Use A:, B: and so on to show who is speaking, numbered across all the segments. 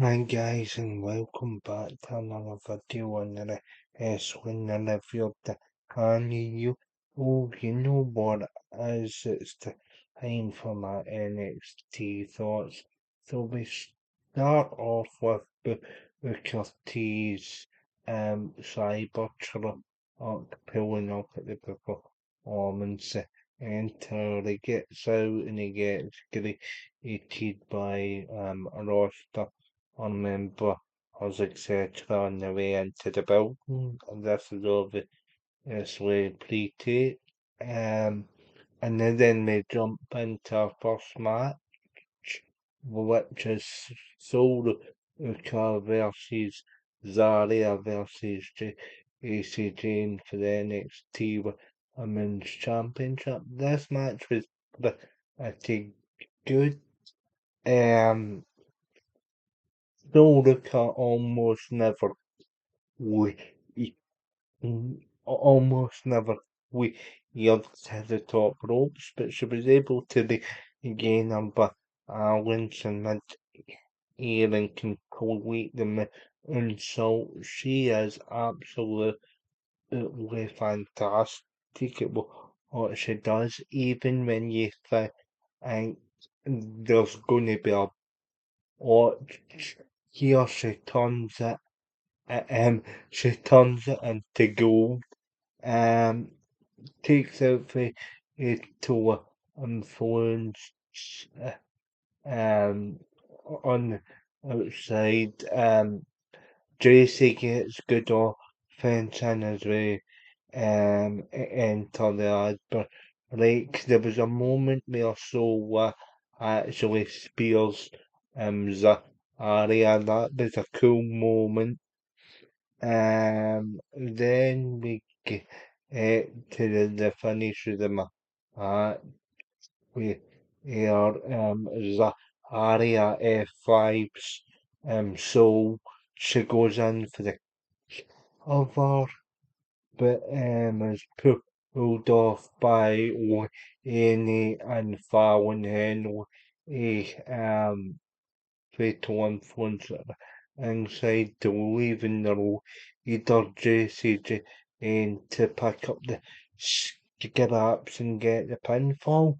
A: Hi guys, and welcome back to another video on the wrestling review of the you. Oh, you know what it is? It's the time for my NXT thoughts. So we start off with Booker T's cyber truck pulling up at the performance enter. He gets out and he gets greeted by a roster on members, etc. on the way into the building. And this is obviously pre-tape. And then we jump into our first match, which is Soul Uka versus Zaria versus AC Jane for the NXT Women's Championship. This match was pretty good. Um, Soul Uka we almost never we to the top ropes, but she was able to regain her balance in mid-air and complete the insult. She is absolutely fantastic at what she does, even when you think there's going to be a watch. Here she turns it into gold. Um, Takes out the to influence um on the outside. Tracy gets good offense in as well. Enter the ad, but like there was a moment where actually Spears Zaria. That was a cool moment. Then we get to the finish of the match. We are Zaria F5's so she goes in for the cover, but is pulled off by Annie and Fallon Henry. Fatal influence inside to leaving the leader JCJ and to pick up the scraps and get the pinfall.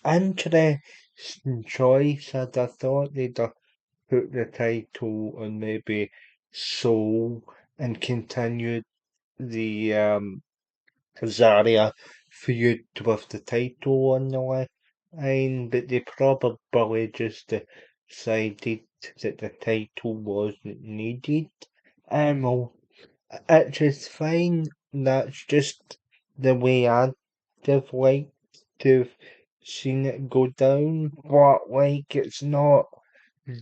A: Interesting choice. I thought they'd put the title on maybe Soul and continued the Zaria feud with the title on the line, but they probably just decided that the title wasn't needed. Well, it is fine. That's just the way I'd have liked to have seen it go down, but like it's not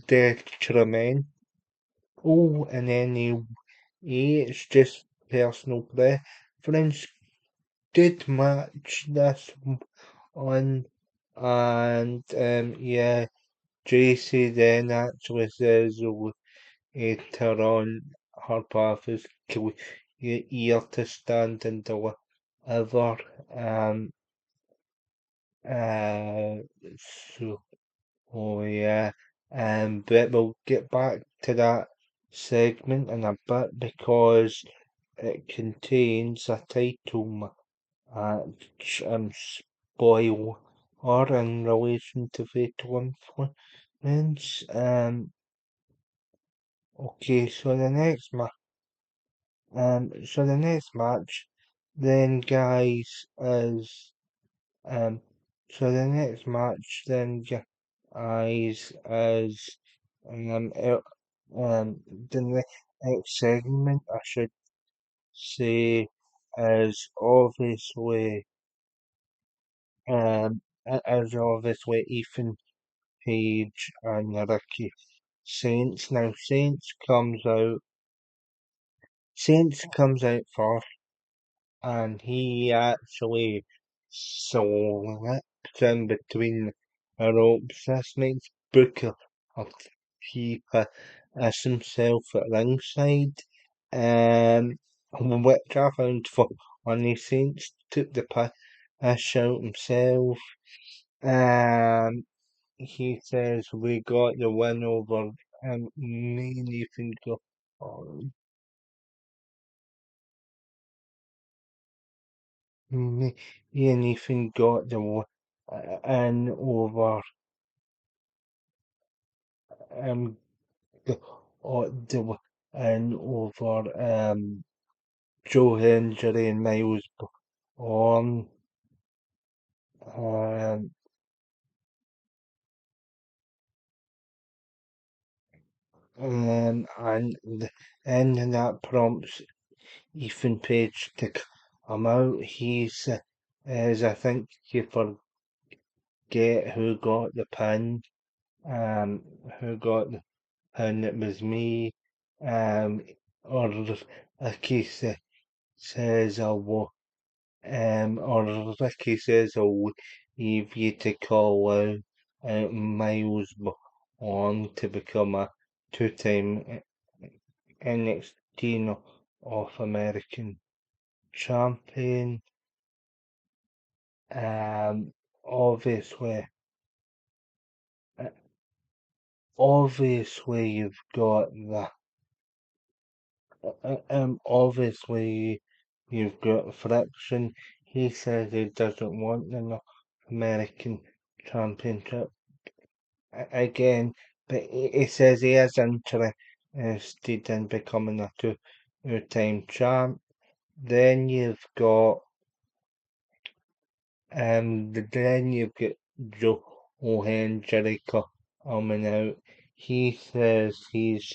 A: detrimental in any way. It's just personal preference. Did match this one, and yeah, JC then actually says later on her path is clear to stand and deliver. Um, uh, so, oh yeah, but we'll get back to that segment in a bit because it contains a title spoiler in relation to Fatal Influence. Okay, so the next match, then guys is um, so the next match then guys is um, uh, the next segment I should say is obviously Ethan Page and Ricky Saints. Now Saints comes out first and he actually slips in between the ropes. This makes Booker keep as himself at ringside. Um which I found funny. Saints took the piss out himself. Um he says we got the win over main even got, um, me, Ian even got in over, um, the, the in over, Joe Hendry and Miles on, um, and that prompts Ethan Page to come out. As I think you forget who got the pin, who got the pin, it was me, or Ricky says, or Ricky says, I'll leave you to call out, Miles on to become a two-time NXT North American champion. Um, obviously, uh, obviously you've got obviously you've got friction. He says he doesn't want the North American Championship again, but he says he is interested in becoming a two-time champ. Then you've got then you've got Joe Hendry coming out. He says he's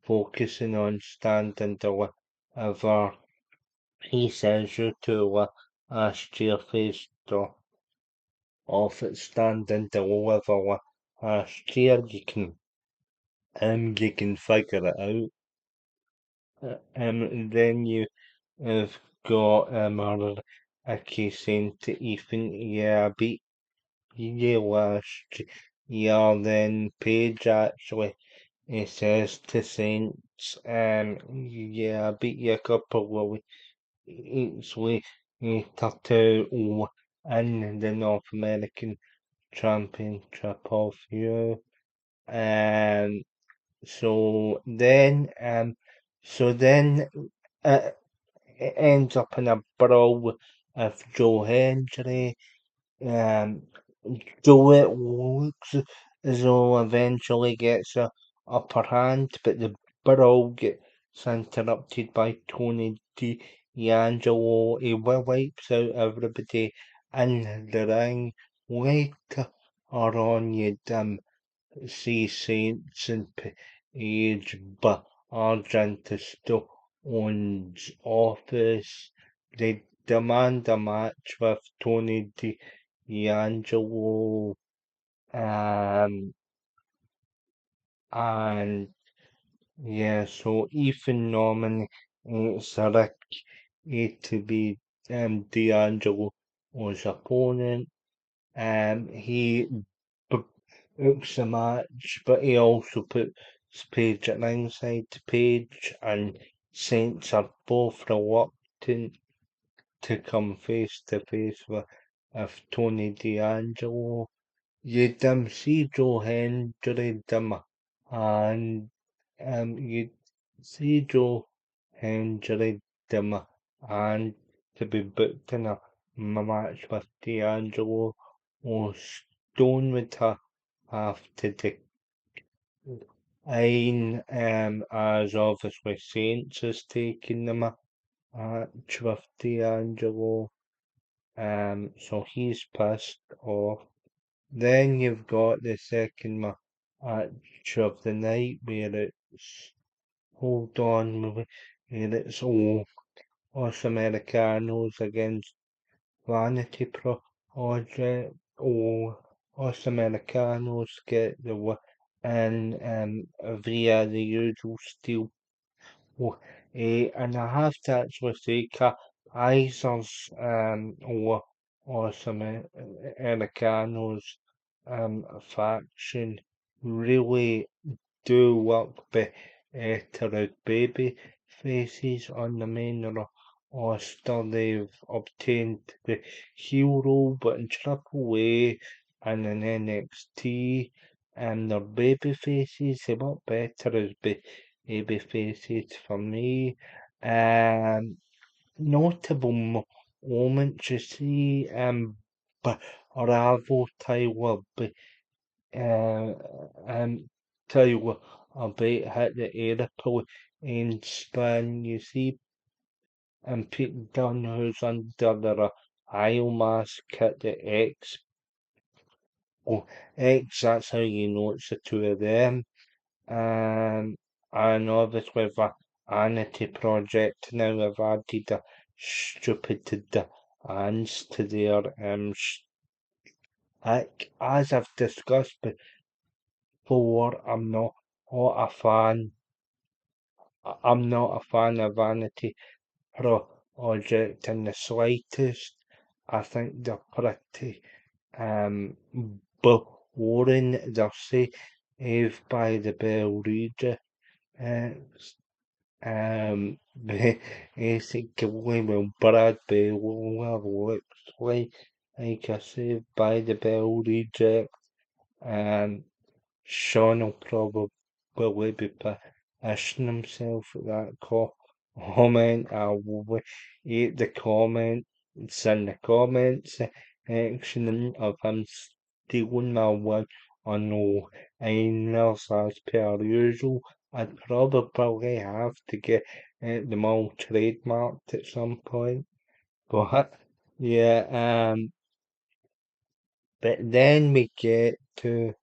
A: focusing on standing deliver. He says you two last year faced off at standing deliver last year. You can figure it out. Then you have got Ricky saying to Ethan, yeah, I beat you last year. Then Paige actually he says to Saints, yeah, I beat you a couple of weeks later to win the North American Championship of you. Um, so then, um, so then uh, it ends up in a brawl with Joe Hendry. Um, Joe it looks as though eventually gets a upper hand, but the brawl gets interrupted by Tony D'Angelo. He wipes out everybody in the ring. Later on, you see Saints and Page, but Argent still owns office. They demand a match with Tony D'Angelo, um, and yeah, so Ethan Norman Rick to be D'Angelo's opponent. He books the match, but he also puts Page at ringside to Page, and Saints are both reluctant to come face to face with Tony D'Angelo. You see Joe Hendry and you see Joe Hendry and to be booked in a match with D'Angelo or Stone would have to decline as obviously Saints is taking the match with D'Angelo. So he's pissed off. Then you've got the second match of the night where it's hold on, where it's all Os Americanos against Vanity Project. All Os Americanos get the win via the usual steel. And I have to actually say, Kaiser's or Os Americanos faction really do work better as baby faces on the main roster. They've obtained the heel role, but in Triple A and in NXT, and their baby faces. They work better as baby faces for me. Um, Notable moments you see, Bravo Tyler, uh, Tyler, about hit the airport in Spain. You see, and Pete Dunne, who's under the eye mask at the X. Oh, X, that's how you know it's the two of them. And obviously with a Anity project now I've added a stupid dance to their as I've discussed before, I'm not a fan of Vanity project in the slightest. I think they're pretty um boring. They're saved by the Bell region. Uh, Basically, when Brad Bell looks like a Saved by the Bell reject, and Sean will probably be pissing himself at that comment. I will hate the comments in the comments section of him stealing my win on no einers as per usual. I'd probably have to get them all trademarked at some point. But yeah, but then we get to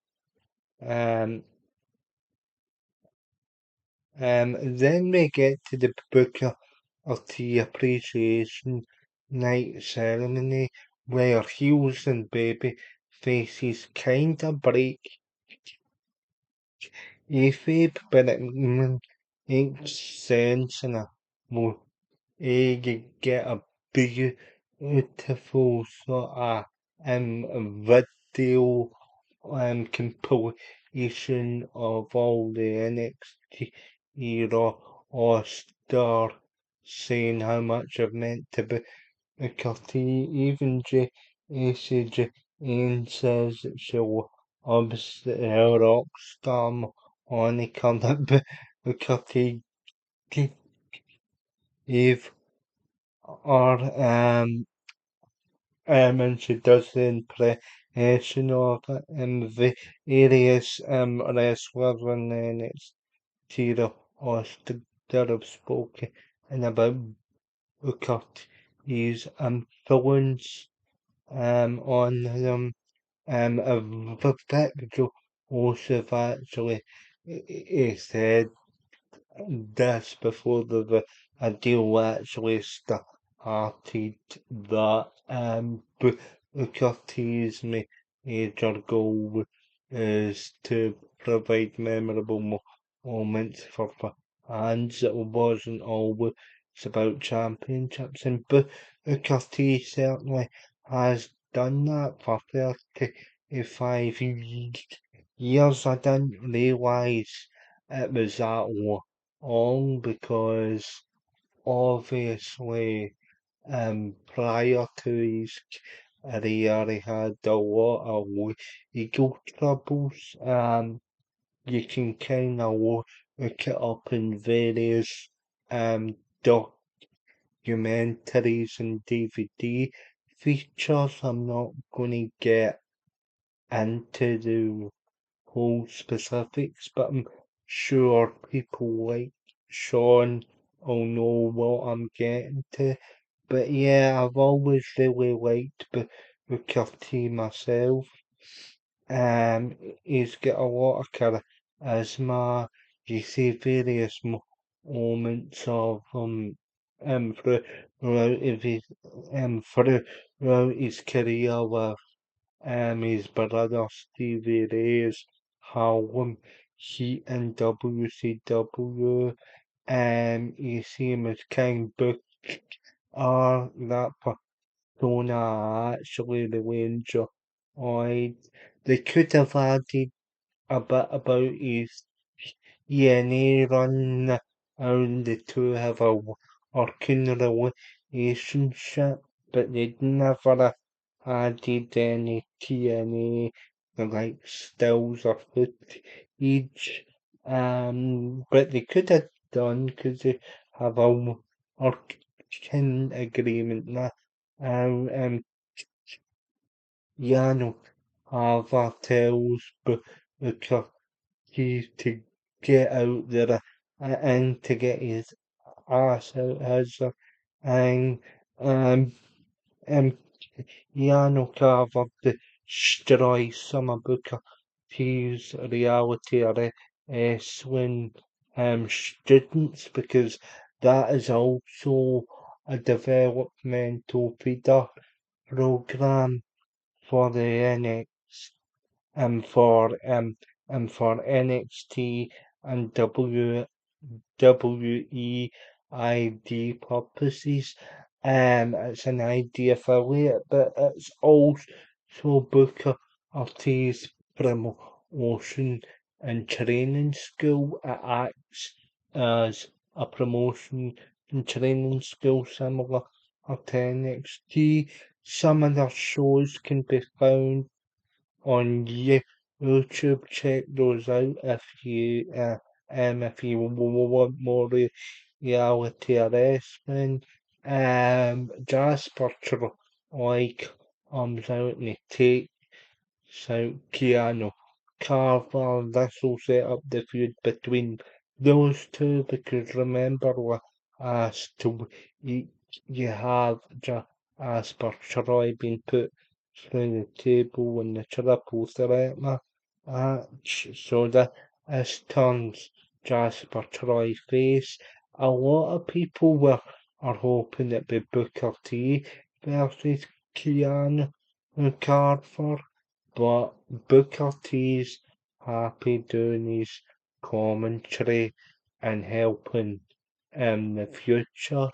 A: um the Booker of Tea Appreciation Night ceremony where heels and baby faces kinda break kayfabe, but it makes sense in a more you get a beautiful sort of video compilation of all the NXT era All-Star saying how much I've meant to be Booker T. Even ACJ says that she'll obviously her rock star moniker that Booker T gave or and she does the impression of it, various wrestlers in the NXT roster that have spoken and about Booker T's influence on them. Victor also actually said this before the deal actually started that Booker T's major goal is to provide memorable moments for fans. It wasn't always about championships, and Booker T certainly has done that for 35 years. I didn't realise it was that long because obviously prior to his career he had a lot of legal troubles. You can kind of look it up in various um documentaries and DVD features. I'm not going to get into the whole specifics, but I'm sure people like Sean will know what I'm getting to. But yeah, I've always really liked Booker T myself. He's got a lot of charisma. You see various moments of throughout throughout his career with his brother Stevie Ray's Harlem Heat in WCW. You see him as King Book that persona actually really enjoyed. They could have added a bit about his ENA run and the two have a working relationship, but they never added any TNA the like stills or footage. But they could have done because they have a working agreement now. Um, Yano Hava tells Booker to get out there and to get his ass out his and um um Yano Carver destroys some of Booker T's reality swing students because that is also a developmental feeder program for the NX and for NXT and WWE purposes. It's an ID affiliate, but it's also Booker T's promotion and training school. It acts as a promotion and training school similar to NXT. Some of their shows can be found on YouTube. Check those out if you want more reality wrestling. Jasper Troy comes out and he takes out Keanu Carver. This will set up the feud between those two because remember last week you have Jasper Troy being put through the table in the triple threat match. So that this turns Jasper Troy face. A lot of people are hoping it be Booker T versus Keanu Carver, but Booker T's happy doing his commentary and helping in the future.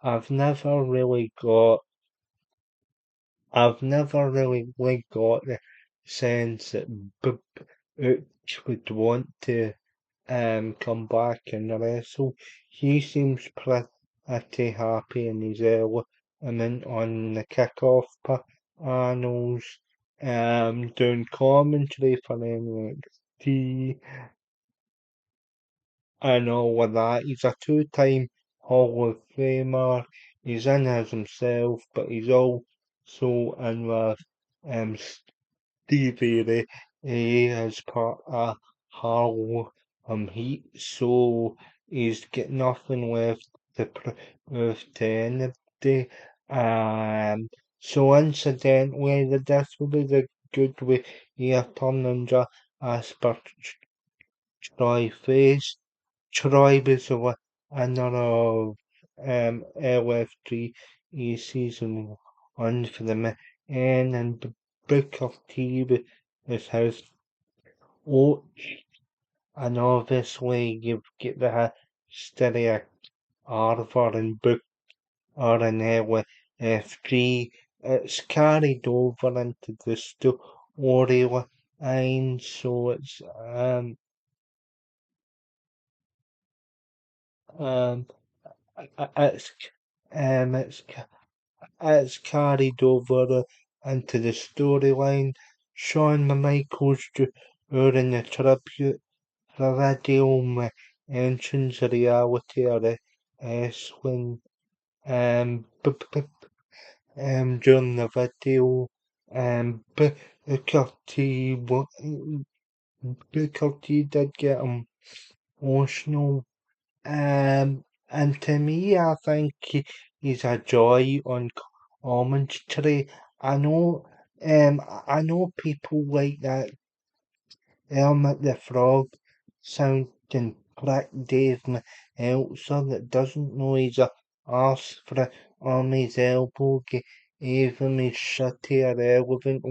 A: I've never really got I've never really got the sense that Butch would want to come back and wrestle. He seems pretty happy in his element on the kickoff panels, doing commentary for NXT and all of that. He's a two-time Hall of Famer. He's in as himself, but he's also in with Stevie Ray as part of Harlem Heat, so he's got nothing left to prove to anybody. So incidentally, this will be the good way here turning Asper Troy face. Troy was the winner of LF3 season one for the men, and the Booker T was his coach, and obviously you've got the history of Arthur and Booker and LF3. It's carried over into the storyline, so um it's it's it's carried over into the storyline. Shawn Michaels during the tribute video mentions the reality of the wrestling during the video Booker T Booker T did get emotional. And to me, I think he's a joy on commentary. I know, I know people like that Elmer the Frog sounding prick Dave Meltzer that doesn't know he's a arse for it on his elbow, gave him his shitty irrelevant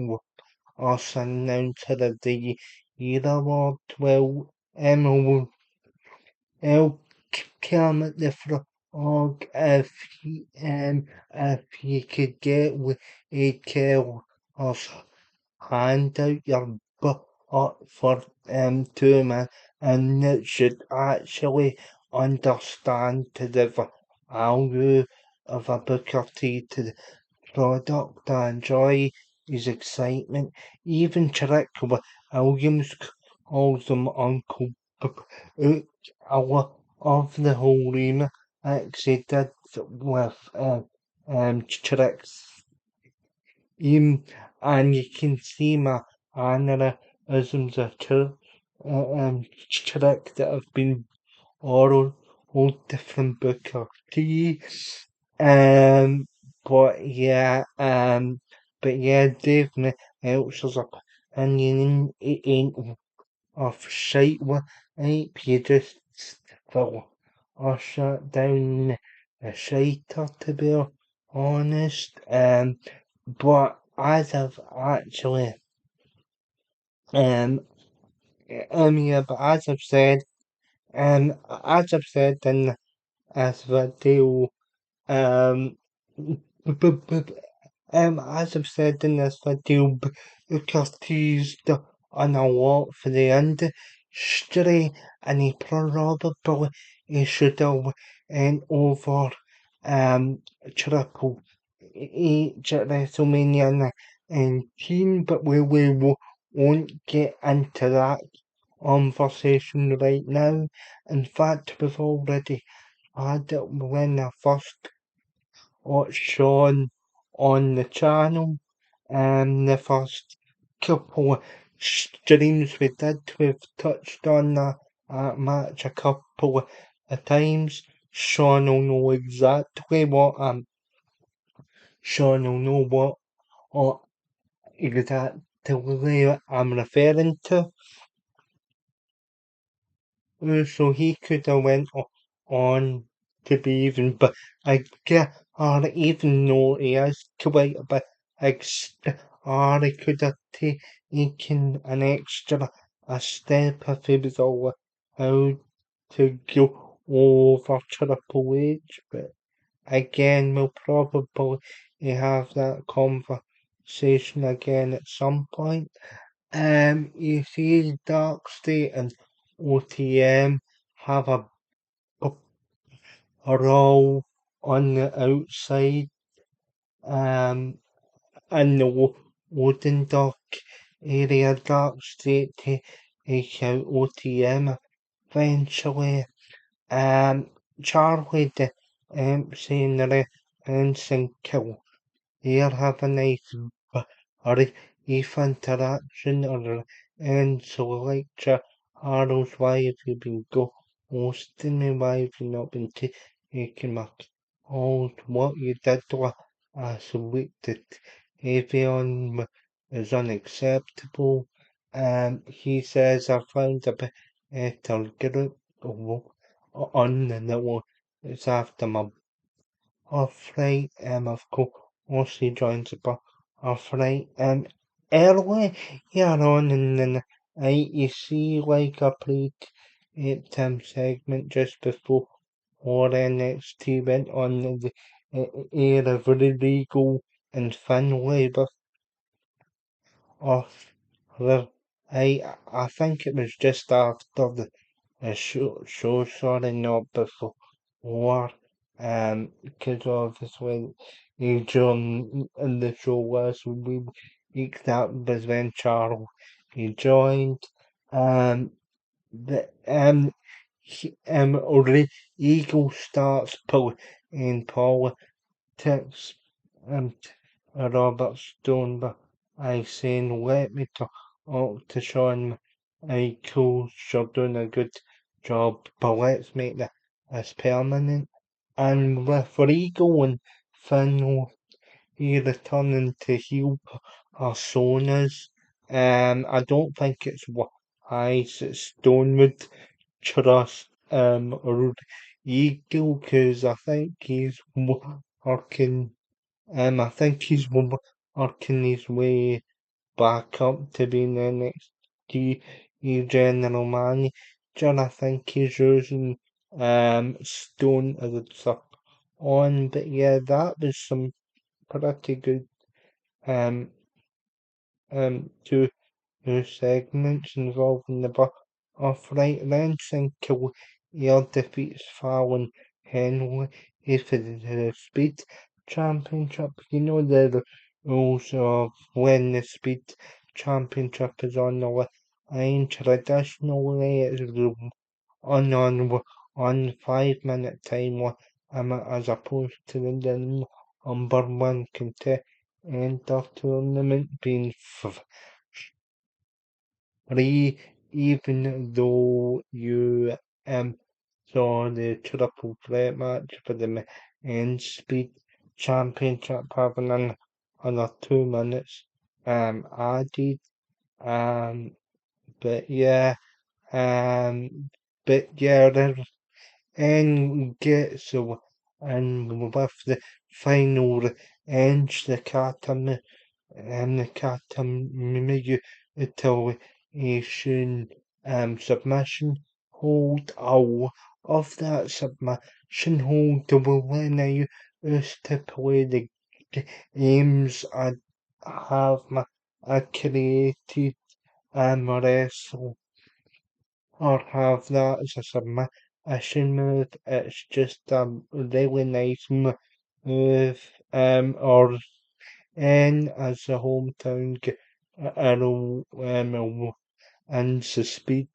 A: arse announcer of the year award. Well, I'll come at the frog if you could get with a kill or hand out your butt for 2 men and it should actually understand to the value of a Booker T to the product I enjoy. his excitement. Even Chiric Williams calls him Uncle out a lot of the whole arena, like he did with Chiric's team, and you can see my mannerisms of Chiric that have been all different Booker T. Um, but yeah, Dave Meltzer's opinion it ain't of shite with ape. You just feel or shut down a shiter to be honest. But as I've actually um yeah, but as I've said in this video, um, as I've said in this video, Booker teased on a lot for the industry, and he probably he should have went over Triple H at WrestleMania 19, but we won't get into that conversation right now. In fact, we've already had it when I first watched Sean on the channel. The first couple of streams we did, we've touched on that match a couple of times. Sean will know exactly what Sean will know what exactly I'm referring to. So he could have went on to be even, but I get, or even though he is quite a bit or he could have taken an extra a step if he was allowed to go over Triple H, but again, we'll probably have that conversation again at some point. You see, Dark State and OTM have a role on the outside, um, in the wooden dock area. Dark State take out OTM eventually. Charlie the MC and the Ensign kill. Here have a nice brief interaction or and so like Charles, why have you been ghosting me? Why have you not been taking my calls? What you did last week to Avion is unacceptable. He says I found a better group on the one. It's after my off right, of course he joins the off right, early here on in the night you see like a pre-time segment just before or NXT went on the air of Regal and Finlay off the I think it was just after the sorry, not before, because obviously during the show last week that was when Charles he joined, the Eagle starts in politics, and Robert Stone, but I saying let me talk to Sean Michaels, you're doing a good job, but let's make this permanent. And with Regal and Finn he returning to heel personas, I don't think it's wise that Stone would trust Regal because I think he's working I think he's working his way back up to being the NXT general manager. I think he's using Stone as a suck on, but yeah, that was some pretty good um two segments involving the upright wrench and Kill defeats Fallon Henley for the Speed Championship. You know the also when the Speed Championship is on the line. Traditionally, it's on 5 minute time limit as opposed to the number one contender tournament being free, even though you saw the triple threat match for the men's speed championship having another 2 minutes added. Um, but yeah, um, but yeah, and gets and with the final ends the Katam and the Katamimi retaliation submission hold all of that submission hold will allow us to play the games I have created wrestle or have that as a submission move. It's just a really nice move. Or and as a hometown arrow and the speed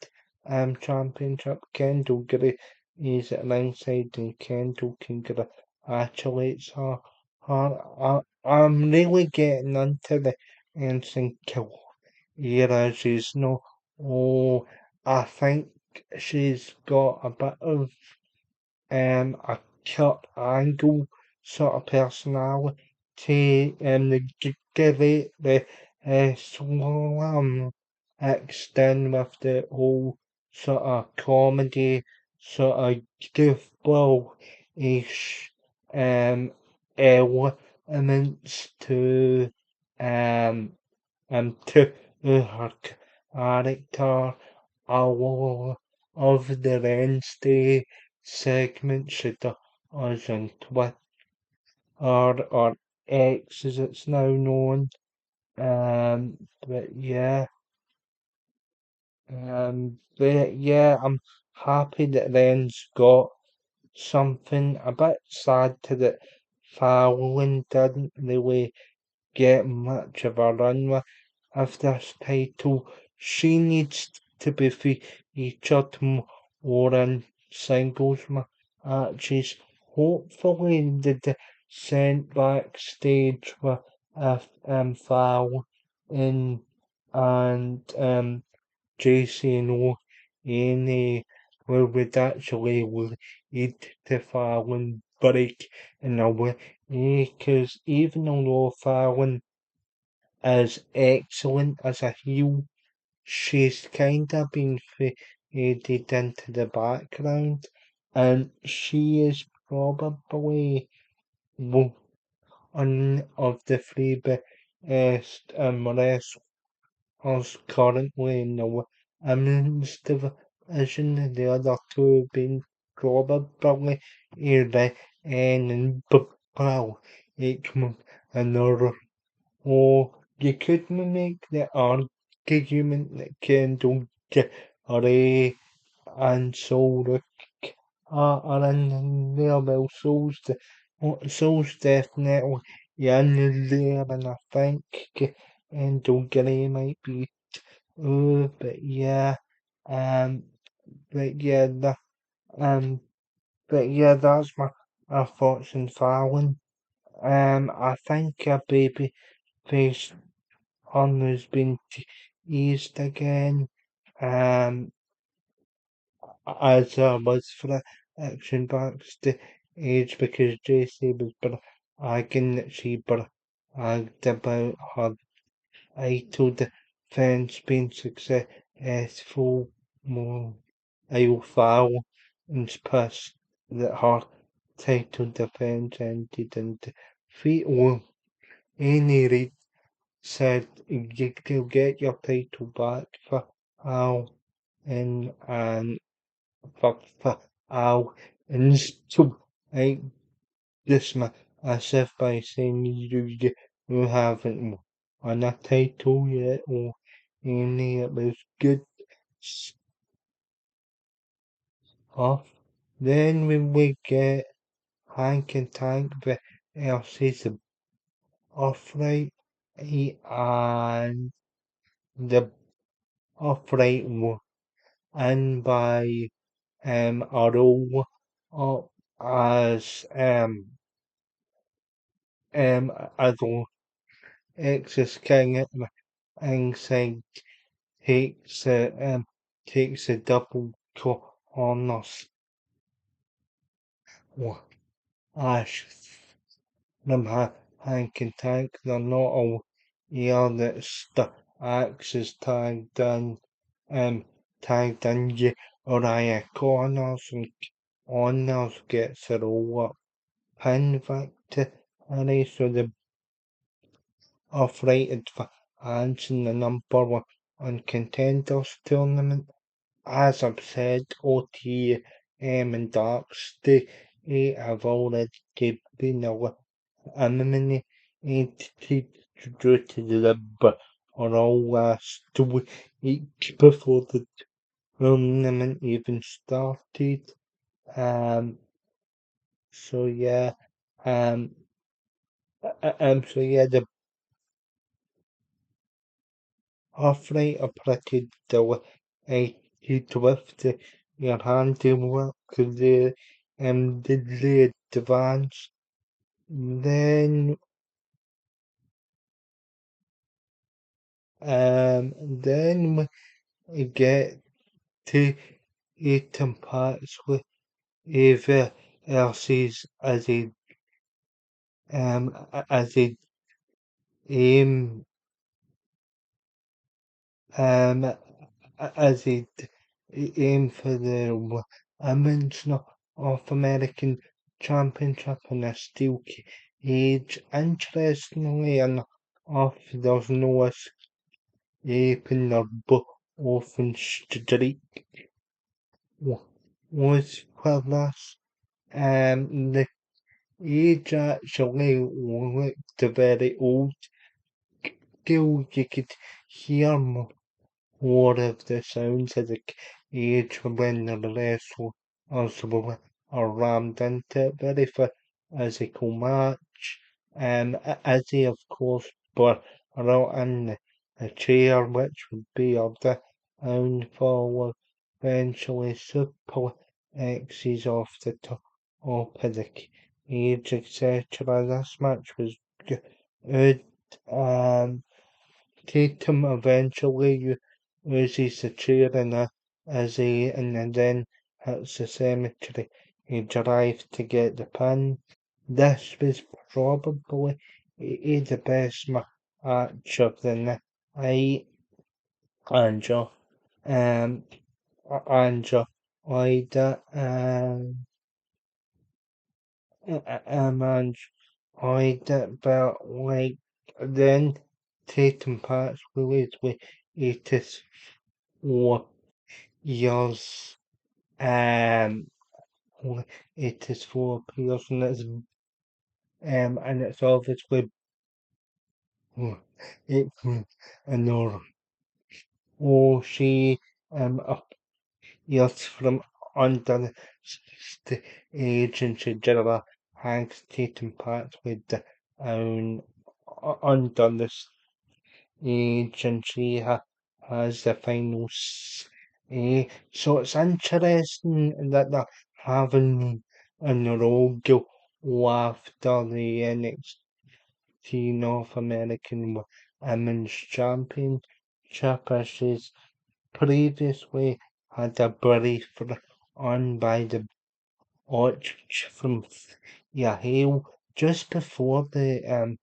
A: championship, Kendall Gray is at ringside and Kendall congratulates her. I'm really getting into the instant kill era. She's no, oh, I think she's got a bit of a Kurt Angle sort of personality, and give it the slam extend with the whole sort of comedy, sort of goofball-ish elements um to her character. A lot of the Wednesday segment she does on Twitter or X as it's now known. But yeah, I'm happy that Ren's got something. A bit sad to that Fallon didn't really get much of a run of this title. She needs to be featured more in singles matches. Hopefully, the descent backstage with Fallon and JC and O'Neill would actually lead to Fallon break in a way, because even though Fallon is excellent as a heel, she's kind of been faded into the background, and she is probably one of the three best wrestlers currently in the women's division. The other two being probably Irene and Bill Aikman and or you could make the argument that Kendall Ray and Soul are in there. Well, Soul's definitely in there, and I think Kendall Gray might be too, um, but yeah, um, that's my thoughts on Fallon. I think a baby face has been teased again, um, as was for the action backstage because JC was bragging that she bragged about her title defense being successful. More I'll foul and pissed that her title defense ended in defeat. Well, any said you'll get your title back for Al and for Al and so I dismiss myself by saying you haven't won a title yet or any it was good stuff. Then when we get Hank and Tank versus the off right and the upright and by a row up as as X's king inside takes takes a double corners Ash them Hank and Tank they're not all yeah that's the axes tagged in you Oriah Corners and Corners gets it all up pin victory so the uprighted for answering the number one on contenders tournament. As I've said, OT and Darkstay have already been eliminated due to the number on all last week before the tournament even started. Um, so yeah, um, so yeah, the upright are pretty delighted with your handiwork there, did they advance? Then, then we get to Ethan parts with Eva Elsie's as a aim, um, as a aim for the Women's North American Championship in a steel cage. Interestingly enough, there's no escaping their often streak was for this. The age actually looked very old. Still, you could hear more of the sounds of the cage when the wrestlers were rammed into it. Very physical match. Izzy, of course, were out in the chair, which would be of the downfall. Eventually, Super X's off the top of the cage, etc. This match was good. Um, Tatum eventually uses the chair and then hits the cemetery. He drives to get the pin. This was probably the best match of the night. Anja, um, Anja, Ida, and Ida, but like then Tatum parts with 84 years, um, 84 years, and it's obviously it, and or she appears from under the stage and she generally hangs Tatum parts with the own under the stage and she has the final say. So it's interesting that they're having an role go after the NXT North American Women's Championship as she's previously had a brief on by the Arch from Yahoo just before the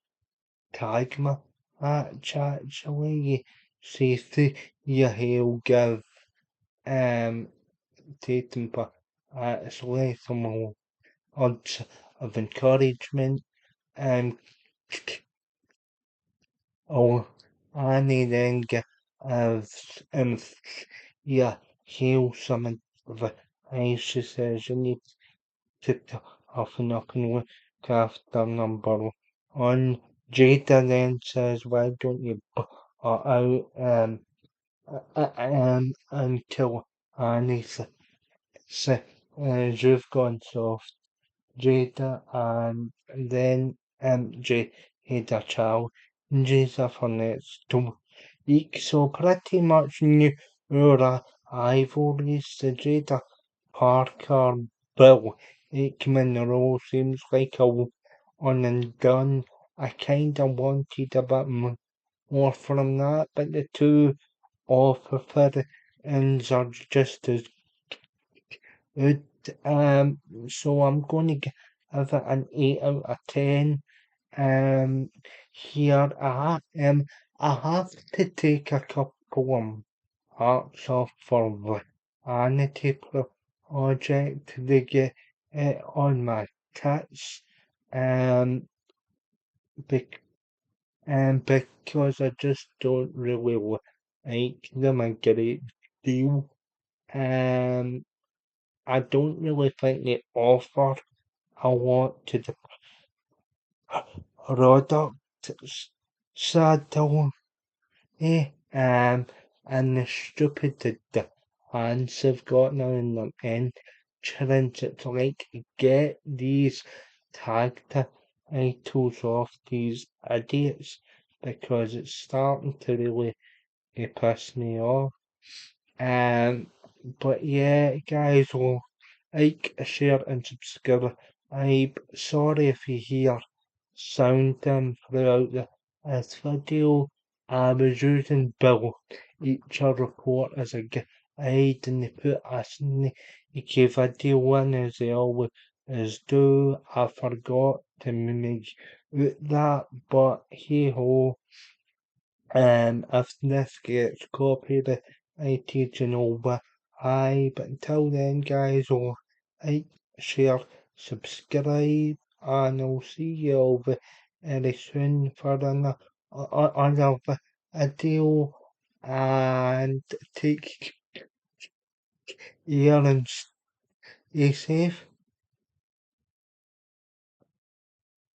A: tag match actually. You see the Yahoo give um Tatum actually some odds of encouragement um oh and he then gives Yahoo some advice. She says you need to often up and look after number one. Jada then says, why don't you out until Annie says, you've gone soft, Jada, and then Jada child. Jesus for next week. So pretty much new rivalries. The Jada Parker Bill Aikman role seems like a one and done. I kinda wanted a bit more from that, but the two offer ends are just as good. So I'm going to give it an 8 out of 10. Um, here I have to take a couple parts off for the vanity project to get it on my tits. Um, bec- because I just don't really like them a great deal. Um, I don't really think they offer a lot to the product. Sadly, and the stupid the fans have got now in their entrance. It's like get these tag titles off these idiots because it's starting to really piss me off. Um, but yeah, guys, well, like, share, and subscribe. I'm sorry if you hear sounding throughout this video. I was using Bill Eacher Report as a guide, and they put a sneaky video in as they always do. I forgot to make that, but hey ho. If this gets copied, I teach and over. Aye, but until then, guys, like, share, subscribe, and I'll see you over very soon for another video. And take care and stay safe.